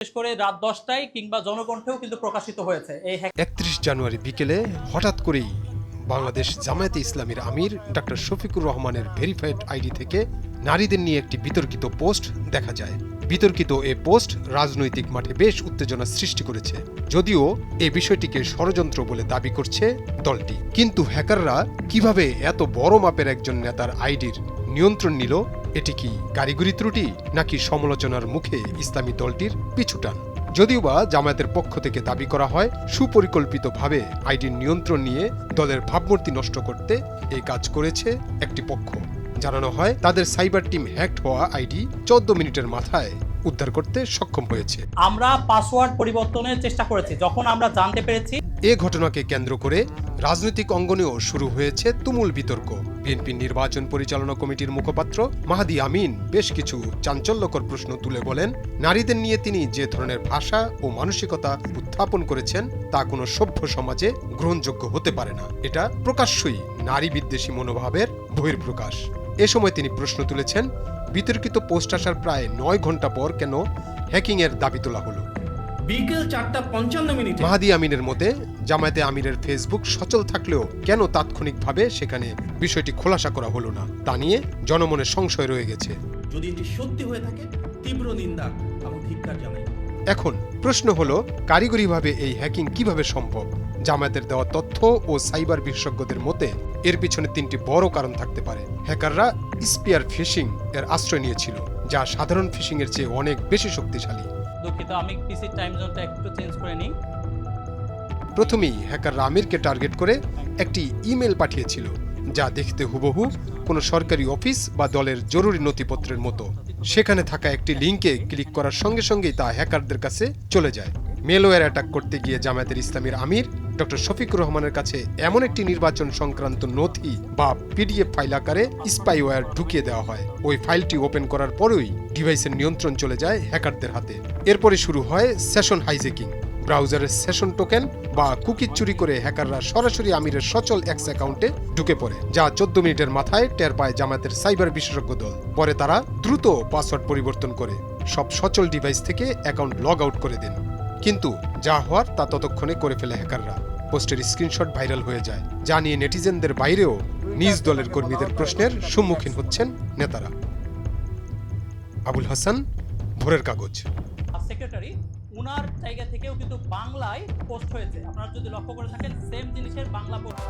বিশেষ করে রাত 10টায় কিংবা জনকণ্ঠেও কিন্তু প্রকাশিত হয়েছে এই 31 জানুয়ারি বিকেলে হঠাৎ করেই বাংলাদেশ জামায়াতে ইসলামীর আমির ডক্টর শফিকুর রহমানের ভেরিফাইড আইডি থেকে নারীদের নিয়ে একটি বিতর্কিত পোস্ট দেখা যায়। বিতর্কিত এ পোস্ট রাজনৈতিক মাঠে বেশ উত্তেজনা সৃষ্টি করেছে, যদিও এই বিষয়টিকে ষড়যন্ত্র বলে দাবি করছে দলটি। কিন্তু হ্যাকাররা কিভাবে এত বড় মাপের একজন নেতার আইডির নিয়ন্ত্রণ নিল? এটি কি কারিগরি ত্রুটি নাকি সমালোচনার মুখে ইসলামী দলটির পিছুটান? যদিও বা জামায়াতের পক্ষ থেকে দাবি করা হয় সুপরিকল্পিতভাবে আইডির নিয়ন্ত্রণ নিয়ে দলের ভাবমূর্তি নষ্ট করতে এই কাজ করেছে একটি পক্ষ। জানানো হয় তাদের সাইবার টিম হ্যাকড হওয়া আইডি 14 মিনিটের মাথায় উদ্ধার করতে সক্ষম হয়েছে। আমরা পাসওয়ার্ড পরিবর্তনের চেষ্টা করেছি যখন আমরা জানতে পেরেছি। এ ঘটনাকে কেন্দ্র করে রাজনৈতিক অঙ্গনেও শুরু হয়েছে তুমুল বিতর্ক। বিএনপি নির্বাচন পরিচালনা কমিটির মুখপাত্র মাহাদি আমিন বেশ কিছু চাঞ্চল্যকর প্রশ্ন তুলে বলেন, নারীদের নিয়ে তিনি যে ধরনের ভাষা ও মানসিকতা উত্থাপন করেছেন তা কোনো সভ্য সমাজে গ্রহণযোগ্য হতে পারে না। এটা প্রকাশ্যই নারী বিদ্বেষী মনোভাবের বহিঃপ্রকাশ। এ সময় তিনি প্রশ্ন তুলেছেন, বিতর্কিত পোস্ট আসার প্রায় 9 ঘন্টা পর কেন হ্যাকিংয়ের দাবি তোলা হলো? বিকেল 4:55 মাহাদি আমিনের মতে জামায়াতে আমিরের ফেসবুক সচল থাকলেও কেন তাৎক্ষণিকভাবে সেখানে বিষয়টি খোলাসা করা হলো না তা নিয়ে জনমনে সংশয় রয়ে গেছে। যদি এটি সত্যি হয়ে থাকে তীব্র নিন্দা এবং ধিক্কার জানাই। এখন প্রশ্ন হলো, কারিগরিভাবে এই হ্যাকিং কিভাবে সম্ভব? জামায়াতের দেওয়া তথ্য ও সাইবার বিশেষজ্ঞদের মতে এর পিছনে 3টি বড় কারণ থাকতে পারে। হ্যাকাররা স্পিয়ার ফিশিং এর আশ্রয় নিয়েছিল, যা সাধারণ ফিশিং এর চেয়ে অনেক বেশি শক্তিশালী। দুঃখিত, আমি পিসির টাইম জোনটা একটু চেঞ্জ করে নিই। প্রথমেই হ্যাকাররা আমিরকে টার্গেট করে একটি ইমেল পাঠিয়েছিল, যা দেখতে হুবহু কোনো সরকারি অফিস বা দলের জরুরি নথিপত্রের মতো। সেখানে থাকা একটি লিঙ্কে ক্লিক করার সঙ্গে সঙ্গেই তা হ্যাকারদের কাছে চলে যায়। মেলওয়্যার অ্যাটাক করতে গিয়ে জামায়াতের ইসলামীর আমির ডক্টর শফিকুর রহমানের কাছে এমন একটি নির্বাচন সংক্রান্ত নথি বা পিডিএফ ফাইল আকারে স্পাইওয়্যার ঢুকিয়ে দেওয়া হয়। ওই ফাইলটি ওপেন করার পরই ডিভাইসের নিয়ন্ত্রণ চলে যায় হ্যাকারদের হাতে। এরপরে শুরু হয় সেশন হাইজ্যাকিং। ব্রাউজারের সেশন টোকেন বা কুকি চুরি করে হ্যাকাররা সরাসরি আমিরের সচল এক্স অ্যাকাউন্টে ঢুকে পড়ে, যা 14 মিনিটের মাথায় টের পায় জামায়াতের সাইবার বিশেষজ্ঞ দল। পরে তারা দ্রুত পাসওয়ার্ড পরিবর্তন করে সব সচল ডিভাইস থেকে অ্যাকাউন্ট লগ আউট করে দেন। কিন্তু যা হওয়ার তা ততক্ষণে করে ফেলে হ্যাকাররা। পোস্টের স্ক্রিনশট ভাইরাল হয়ে যায়, যা নিয়ে নেটিজেনদের বাইরেও নিজ দলের কর্মীদের প্রশ্নের সম্মুখীন হচ্ছেন নেতারা। আবুল হাসান, ভোরের কাগজ। সেক্রেটারি উনার জায়গা থেকেও কিন্তু বাংলায় পোস্ট হয়েছে। আপনারা যদি লক্ষ্য করে থাকেন সেম জিনিসের বাংলা পোস্ট।